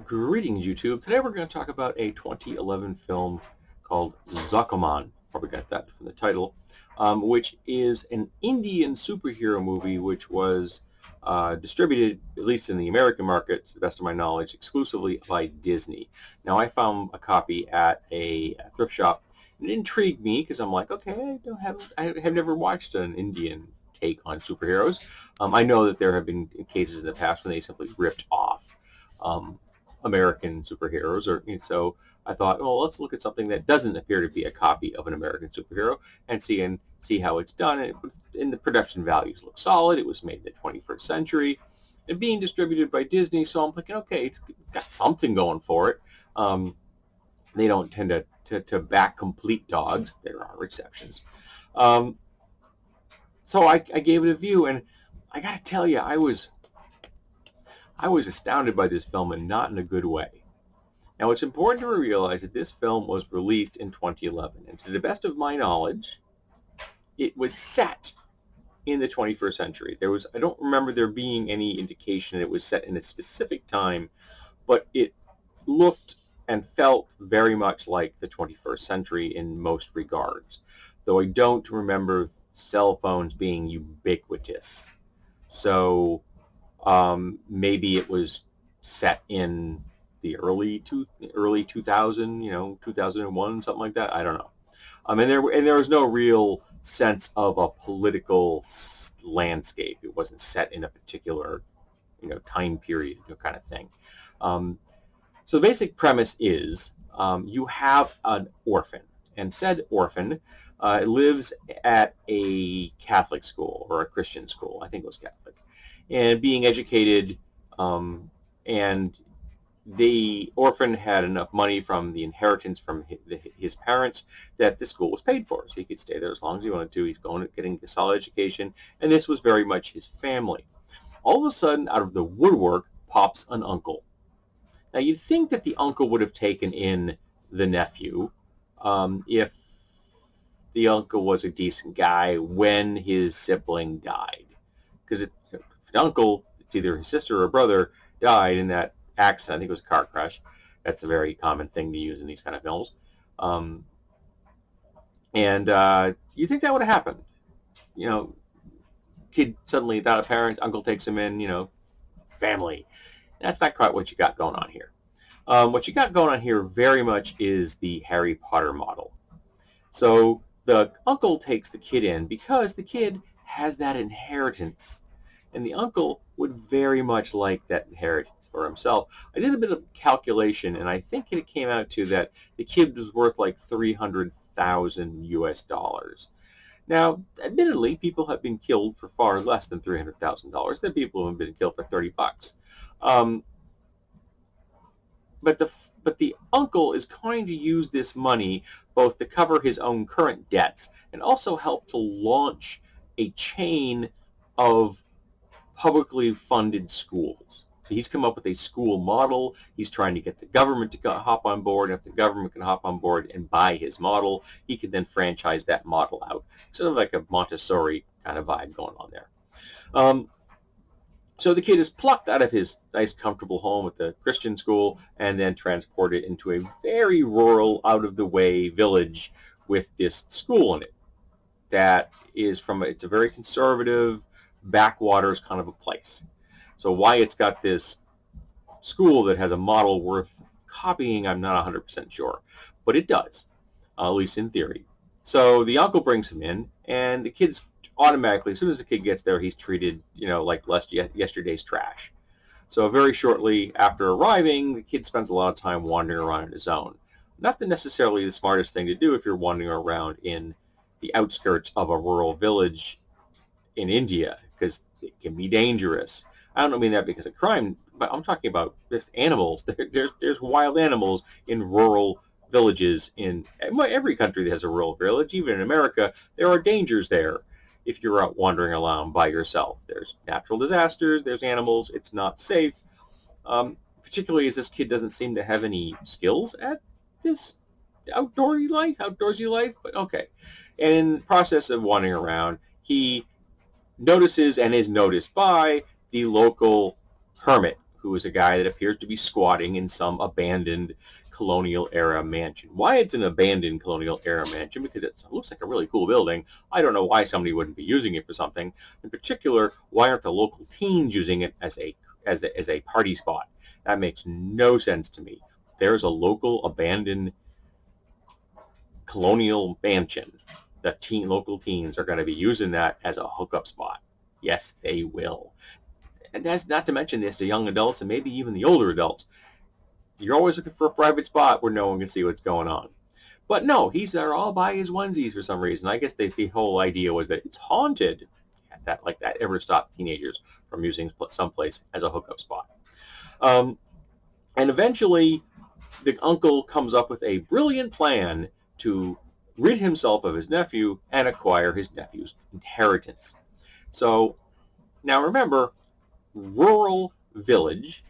Greetings, YouTube. Today we're going to talk about a 2011 film called Zokkomon. Probably got that from the title, which is an Indian superhero movie which was distributed, at least in the American market, to the best of my knowledge, exclusively by Disney. Now, I found a copy at a thrift shop, and it intrigued me because I'm like, okay, I have never watched an Indian take on superheroes. I know that there have been cases in the past when they simply ripped off um, American superheroes, so I thought, well, let's look at something that doesn't appear to be a copy of an American superhero and see how it's done. And the production values look solid. It was made in the 21st century, and being distributed by Disney. So I'm thinking, okay, it's got something going for it. They don't tend to back complete dogs. There are exceptions. Um, so I gave it a view, and I got to tell you, I was astounded by this film, and not in a good way. Now, it's important to realize that this film was released in 2011, and to the best of my knowledge, it was set in the 21st century. I don't remember there being any indication that it was set in a specific time, but it looked and felt very much like the 21st century in most regards, though I don't remember cell phones being ubiquitous. So maybe it was set in the early 2000, 2001, something like that. I don't know. And there was no real sense of a political landscape. It wasn't set in a particular time period, kind of thing. Um, so the basic premise is you have an orphan, and said orphan lives at a Catholic school or a Christian school. I think it was Catholic, and being educated, and the orphan had enough money from the inheritance from his parents that the school was paid for, so he could stay there as long as he wanted to. He's going and getting a solid education, and this was very much his family. All of a sudden, out of the woodwork pops an uncle. Now, you'd think that the uncle would have taken in the nephew if the uncle was a decent guy when his sibling died. Because if the uncle, it's either his sister or brother, died in that accident, I think it was a car crash. That's a very common thing to use in these kind of films. Um, and you think that would have happened. You know, kid suddenly without a parent, uncle takes him in, family. That's not quite what you got going on here. What you got going on here very much is the Harry Potter model. So the uncle takes the kid in because the kid has that inheritance, and the uncle would very much like that inheritance for himself. I did a bit of calculation, and I think it came out to that the kid was worth like 300,000 US dollars. Now, admittedly, people have been killed for far less than $300,000. There are people who have been killed for 30 bucks. Um, but the uncle is going to use this money both to cover his own current debts and also help to launch a chain of publicly funded schools. So he's come up with a school model. He's trying to get the government to hop on board. And if the government can hop on board and buy his model, he can then franchise that model out. Sort of like a Montessori kind of vibe going on there. So the kid is plucked out of his nice, comfortable home at the Christian school and then transported into a very rural, out-of-the-way village with this school in it. That is it's a very conservative, backwaters kind of a place. So why it's got this school that has a model worth copying, I'm not 100% sure. But it does, at least in theory. So the uncle brings him in, and the kid's automatically, as soon as the kid gets there, he's treated, like yesterday's trash. So very shortly after arriving, the kid spends a lot of time wandering around on his own. Not necessarily the smartest thing to do if you're wandering around in the outskirts of a rural village in India, because it can be dangerous. I don't mean that because of crime, but I'm talking about just animals. There's wild animals in rural villages in every country that has a rural village. Even in America, there are dangers there if you're out wandering around by yourself. There's natural disasters, there's animals, it's not safe, particularly as this kid doesn't seem to have any skills at this outdoorsy life, but okay. And in the process of wandering around, he notices and is noticed by the local hermit who is a guy that appears to be squatting in some abandoned colonial era mansion. Why it's an abandoned colonial era mansion? Because it looks like a really cool building. I don't know why somebody wouldn't be using it for something. In particular, why aren't the local teens using it as a party spot? That makes no sense to me. There's a local abandoned colonial mansion. The local teens are going to be using that as a hookup spot. Yes, they will. And that's not to mention this to young adults and maybe even the older adults. You're always looking for a private spot where no one can see what's going on. But no, he's there all by his onesies for some reason. I guess the whole idea was that it's haunted. That ever stopped teenagers from using someplace as a hookup spot. And eventually, the uncle comes up with a brilliant plan to rid himself of his nephew and acquire his nephew's inheritance. So, now remember, rural village,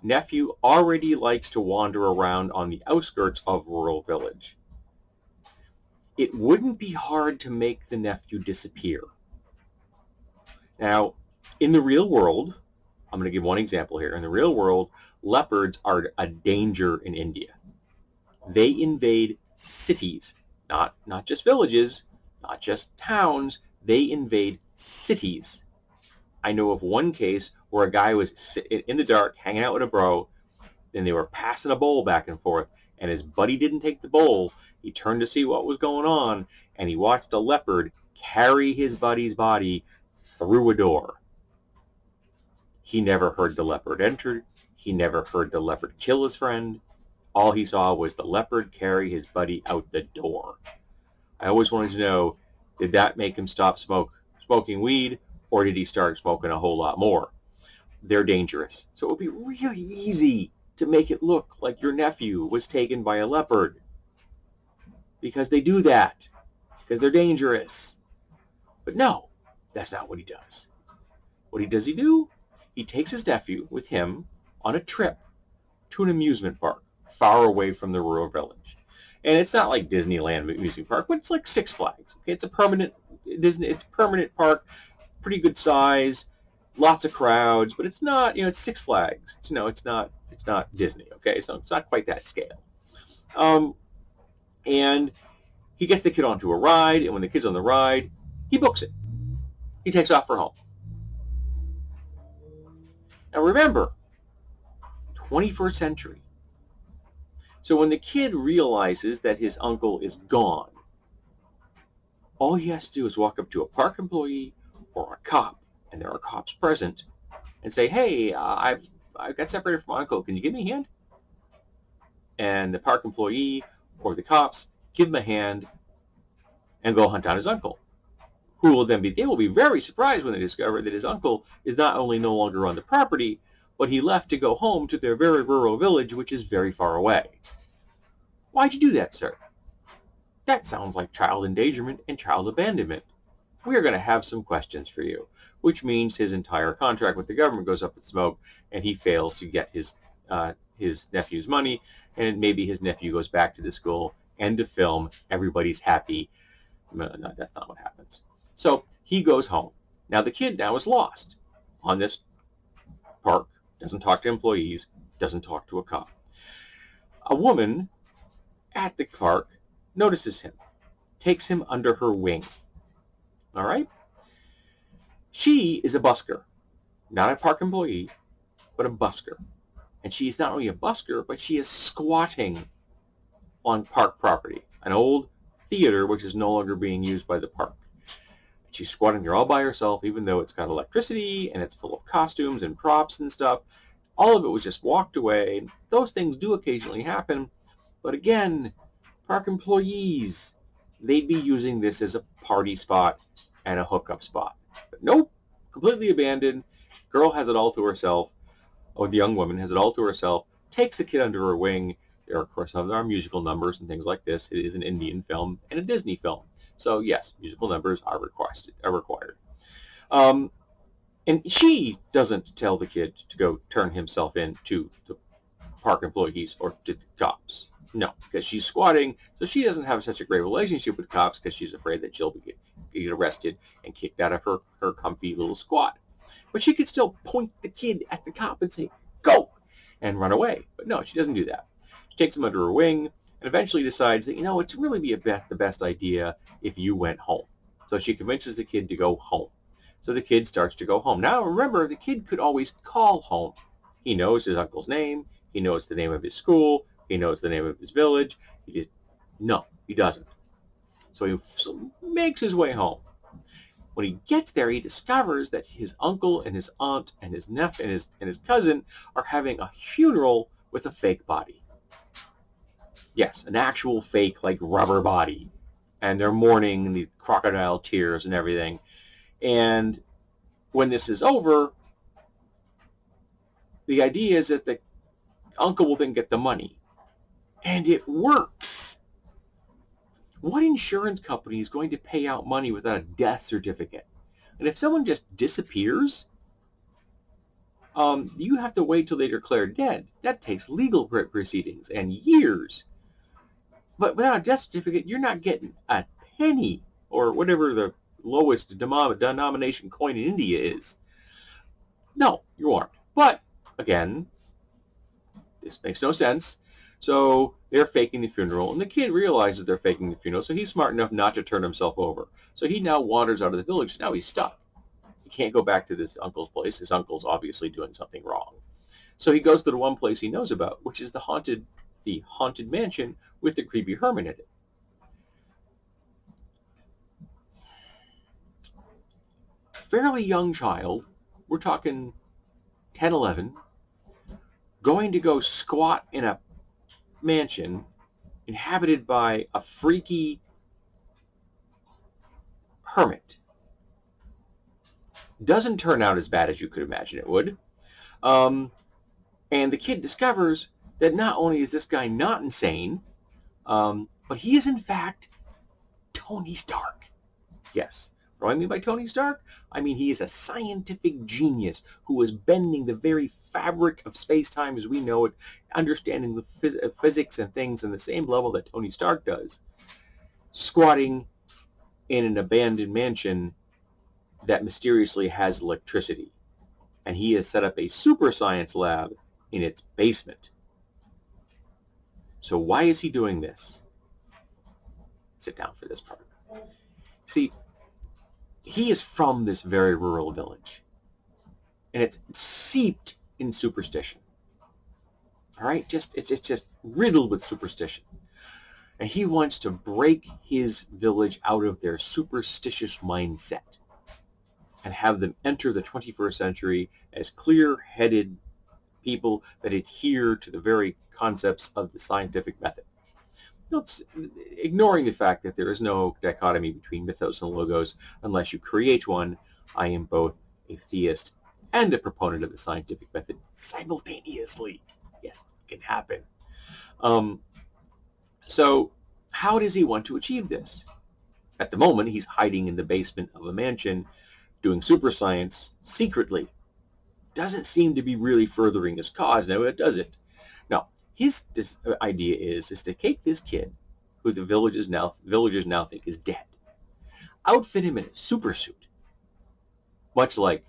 nephew already likes to wander around on the outskirts of rural village. It wouldn't be hard to make the nephew disappear. Now, in the real world, I'm going to give one example here. In the real world, leopards are a danger in India. They invade cities, not just villages, not just towns. They invade cities. I know of one case where a guy was in the dark hanging out with a bro, and they were passing a bowl back and forth, and his buddy didn't take the bowl. He turned to see what was going on, and he watched a leopard carry his buddy's body through a door. He never heard the leopard enter. He never heard the leopard kill his friend. All he saw was the leopard carry his buddy out the door. I always wanted to know, did that make him stop smoking weed, or did he start smoking a whole lot more? They're dangerous. So it would be really easy to make it look like your nephew was taken by a leopard. Because they do that. Because they're dangerous. But no, that's not what he does. What does he do? He takes his nephew with him on a trip to an amusement park far away from the rural village. And it's not like Disneyland amusement park, but it's like Six Flags. Okay, it's a permanent park, pretty good size, lots of crowds, but it's not, it's Six Flags. It's not Disney. Okay, so it's not quite that scale. And he gets the kid onto a ride, and when the kid's on the ride, he books it. He takes off for home. Now remember, 21st century. So when the kid realizes that his uncle is gone, all he has to do is walk up to a park employee or a cop, and there are cops present, and say, hey, I've got separated from my uncle. Can you give me a hand? And the park employee or the cops give him a hand and go hunt down his uncle. They will be very surprised when they discover that his uncle is not only no longer on the property, but he left to go home to their very rural village, which is very far away. Why'd you do that, sir? That sounds like child endangerment and child abandonment. We are going to have some questions for you, which means his entire contract with the government goes up in smoke, and he fails to get his nephew's money, and maybe his nephew goes back to the school. End of film. Everybody's happy. No, that's not what happens. So he goes home. Now the kid now is lost on this park, doesn't talk to employees, doesn't talk to a cop. A woman at the park notices him, takes him under her wing. All right? She is a busker, not a park employee, but a busker. And she is not only a busker, but she is squatting on park property, an old theater which is no longer being used by the park. She's squatting there all by herself, even though it's got electricity and it's full of costumes and props and stuff. All of it was just walked away. Those things do occasionally happen. But again, park employees, they'd be using this as a party spot and a hookup spot. But nope, completely abandoned. Girl has it all to herself. Oh, the young woman has it all to herself, takes the kid under her wing. There, of course, there are musical numbers and things like this. It is an Indian film and a Disney film. So yes, musical numbers are required. And she doesn't tell the kid to go turn himself in to the park employees or to the cops. No, because she's squatting, so she doesn't have such a great relationship with cops because she's afraid that she'll get arrested and kicked out of her comfy little squat. But she could still point the kid at the cop and say, go and run away. But no, she doesn't do that. She takes him under her wing and eventually decides that, it's really be the best idea if you went home. So she convinces the kid to go home. So the kid starts to go home. Now remember, the kid could always call home. He knows his uncle's name. He knows the name of his school. He knows the name of his village. No, he doesn't. So he makes his way home. When he gets there, he discovers that his uncle and his aunt and his nephew and his cousin are having a funeral with a fake body. Yes, an actual fake, like, rubber body. And they're mourning these crocodile tears and everything. And when this is over, the idea is that the uncle will then get the money. And it works. What insurance company is going to pay out money without a death certificate? And if someone just disappears, you have to wait till they declare dead. That takes legal proceedings and years. But without a death certificate, you're not getting a penny, or whatever the lowest denomination coin in India is. No, you aren't. But, again, this makes no sense. So they're faking the funeral, and the kid realizes they're faking the funeral, so he's smart enough not to turn himself over. So he now wanders out of the village. Now he's stuck. He can't go back to this uncle's place. His uncle's obviously doing something wrong. So he goes to the one place he knows about, which is the haunted mansion with the creepy hermit in it. Fairly young child, we're talking 10, 11, going to go squat in a mansion inhabited by a freaky hermit. Doesn't turn out as bad as you could imagine it would. And the kid discovers that not only is this guy not insane, but he is in fact Tony Stark. Yes. What do I mean by Tony Stark? I mean he is a scientific genius who is bending the very fabric of space-time as we know it, understanding the physics and things in the same level that Tony Stark does, squatting in an abandoned mansion that mysteriously has electricity. And he has set up a super science lab in its basement. So why is he doing this? Sit down for this part. See, he is from this very rural village, and it's seeped in superstition. All right, it's just riddled with superstition, and he wants to break his village out of their superstitious mindset and have them enter the 21st century as clear-headed people that adhere to the very concepts of the scientific method. Ignoring the fact that there is no dichotomy between mythos and logos unless you create one. I am both a theist and a proponent of the scientific method simultaneously. Yes, it can happen. So how does he want to achieve this? At the moment, he's hiding in the basement of a mansion doing super science secretly. Doesn't seem to be really furthering his cause. No, it doesn't. Now, his idea is to take this kid, who the villagers now think is dead, outfit him in a super suit, much like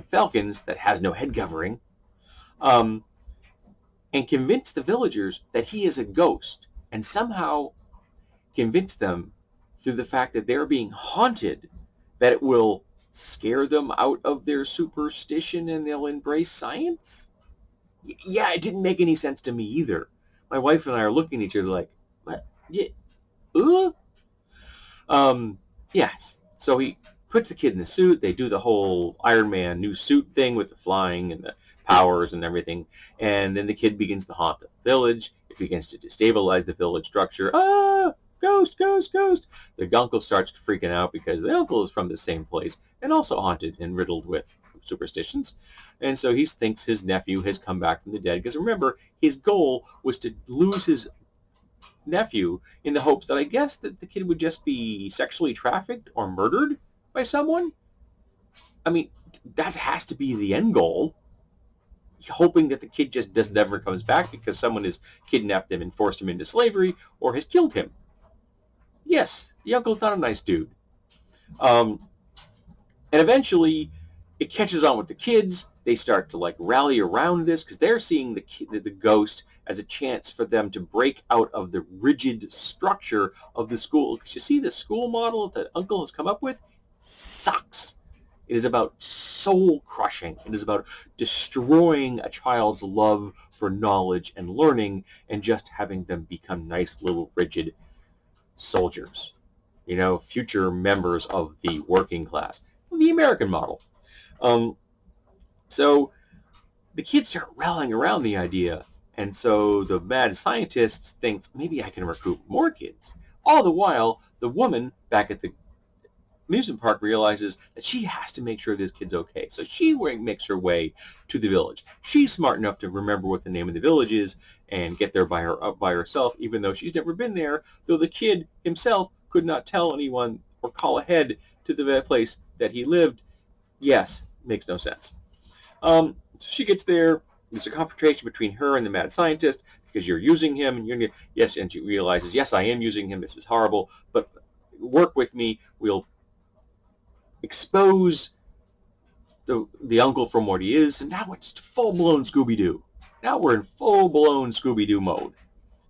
Falcon's that has no head covering, and convince the villagers that he is a ghost, and somehow convince them through the fact that they're being haunted that it will scare them out of their superstition and they'll embrace science? Yeah, it didn't make any sense to me either. My wife and I are looking at each other like, what? Yeah. Yes. So he puts the kid in the suit. They do the whole Iron Man new suit thing with the flying and the powers and everything. And then the kid begins to haunt the village. It begins to destabilize the village structure. Ghost, ghost, ghost. The uncle starts freaking out because the uncle is from the same place and also haunted and riddled with superstitions. And so he thinks his nephew has come back from the dead, because remember, his goal was to lose his nephew in the hopes that I guess that the kid would just be sexually trafficked or murdered by someone. I mean, that has to be the end goal. Hoping that the kid just never comes back because someone has kidnapped him and forced him into slavery or has killed him. Yes, the uncle's not a nice dude. And eventually, it catches on with the kids. they start to like rally around this because they're seeing the ghost as a chance for them to break out of the rigid structure of the school. Because you see, the school model that Uncle has come up with sucks. It is about soul crushing. It is about destroying a child's love for knowledge and learning and just having them become nice little rigid soldiers. You know, future members of the working class. The American model. So the kids start rallying around the idea, and so the mad scientist thinks, maybe I can recruit more kids. All the while, the woman back at the amusement park realizes that she has to make sure this kid's okay. So she makes her way to the village. She's smart enough to remember what the name of the village is and get there by herself, even though she's never been there, though the kid himself could not tell anyone or call ahead to the place that he lived. Yes, makes no sense. So she gets there. There's a confrontation between her and the mad scientist because you're using him, and yes, and she realizes, yes, I am using him. This is horrible, but work with me. We'll expose the uncle from what he is, and now it's full-blown Scooby-Doo. Now we're in full-blown Scooby-Doo mode.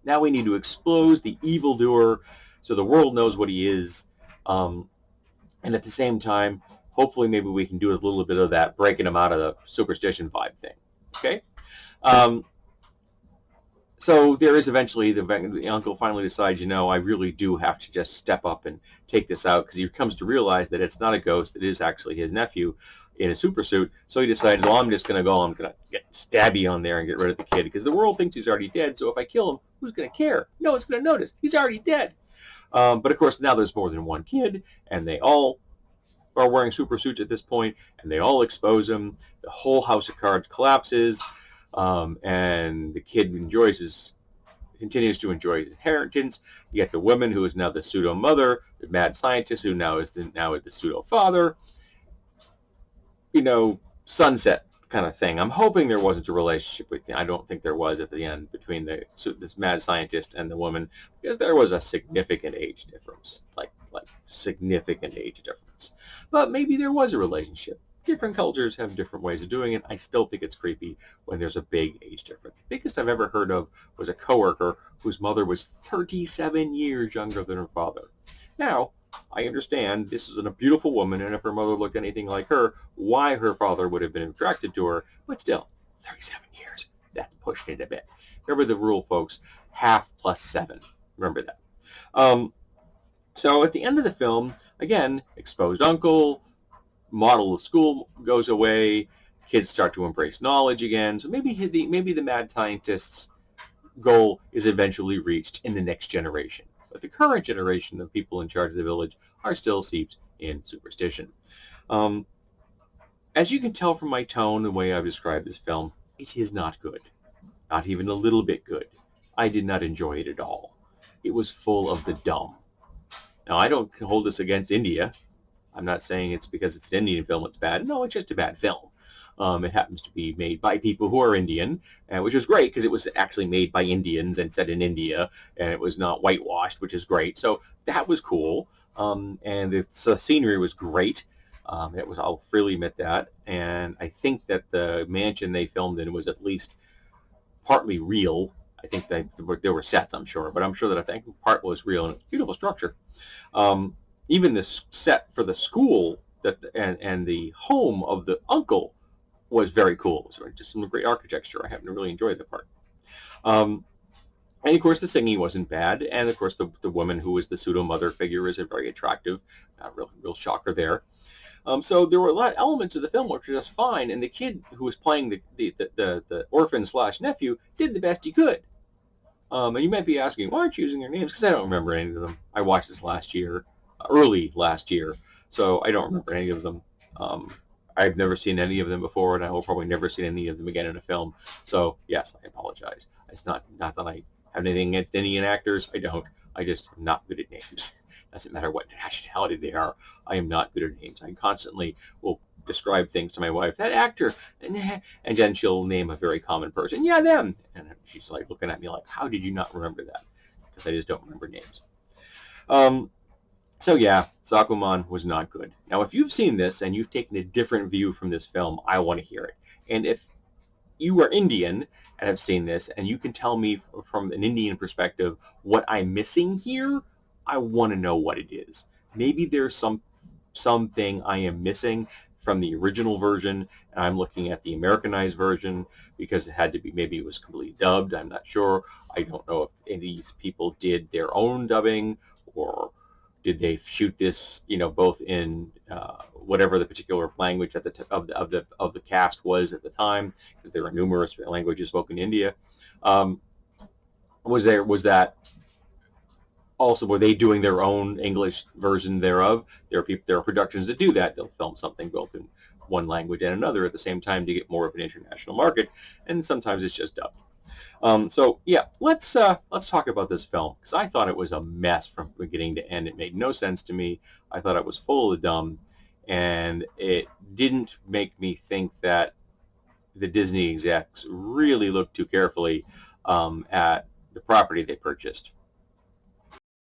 Now we need to expose the evildoer so the world knows what he is, and at the same time, hopefully maybe we can do a little bit of that, breaking him out of the superstition vibe thing. Okay? So there is eventually, the uncle finally decides, I really do have to just step up and take this out, because he comes to realize that it's not a ghost, it is actually his nephew in a super suit. So he decides, well, I'm just going to get stabby on there and get rid of the kid, because the world thinks he's already dead, so if I kill him, who's going to care? No one's going to notice. He's already dead. But of course, now there's more than one kid, and they all are wearing super suits at this point, and they all expose him. The whole house of cards collapses. And the kid continues to enjoy his inheritance. You get the woman who is now the pseudo mother, the mad scientist who now is the pseudo father. Sunset kind of thing. I'm hoping there wasn't a relationship I don't think there was at the end between this mad scientist and the woman, because there was a significant age difference, like significant age difference. But maybe there was a relationship. Different cultures have different ways of doing it. I still think it's creepy when there's a big age difference. The biggest I've ever heard of was a coworker whose mother was 37 years younger than her father. Now, I understand this is a beautiful woman, and if her mother looked anything like her, why her father would have been attracted to her, but still, 37 years. That's pushing it a bit. Remember the rule, folks. Half plus 7. Remember that. So at the end of the film, again, exposed uncle, model of school goes away, kids start to embrace knowledge again. So maybe the mad scientist's goal is eventually reached in the next generation. But the current generation of people in charge of the village are still steeped in superstition. As you can tell from my tone, the way I've described this film, it is not good. Not even a little bit good. I did not enjoy it at all. It was full of the dumb. Now, I don't hold this against India. I'm not saying it's because it's an Indian film it's bad. No, it's just a bad film. It happens to be made by people who are Indian, which is great because it was actually made by Indians and set in India, and it was not whitewashed, which is great. So that was cool, and the scenery was great. I'll freely admit that, and I think that the mansion they filmed in was at least partly real. I think there were sets, I'm sure, but I'm sure that I think part was real, and it's a beautiful structure. Even the set for the school and the home of the uncle was very cool. It was just some great architecture. I happen to really enjoy the part. And of course, the singing wasn't bad. And of course, the woman who was the pseudo mother figure is a very attractive, real shocker there. So there were a lot of elements of the film which were just fine. And the kid who was playing the orphan / nephew did the best he could. And you might be asking, why aren't you using their names? Because I don't remember any of them. I watched this early last year, so I don't remember any of them. I've never seen any of them before, and I will probably never see any of them again in a film. So yes, I apologize. It's not that I have anything against Indian actors. I don't. I just am not good at names. Doesn't matter what nationality they are. I am not good at names. I constantly will describe things to my wife. That actor, and then she'll name a very common person. Yeah, them. And she's like looking at me like, how did you not remember that? Because I just don't remember names. So yeah, Zokkomon was not good. Now, if you've seen this and you've taken a different view from this film, I want to hear it. And if you are Indian and have seen this, and you can tell me from an Indian perspective what I'm missing here, I want to know what it is. Maybe there's something I am missing from the original version, and I'm looking at the Americanized version because it had to be, maybe it was completely dubbed. I'm not sure. I don't know if any of these people did their own dubbing, or did they shoot this, both in whatever the particular language at of the cast was at the time, because there are numerous languages spoken in India. Was that also, were they doing their own English version thereof? There are productions that do that. They'll film something both in one language and another at the same time to get more of an international market, and sometimes it's just dubbed. So yeah, let's talk about this film, because I thought it was a mess from beginning to end. It made no sense to me. I thought it was full of dumb, and it didn't make me think that the Disney execs really looked too carefully at the property they purchased.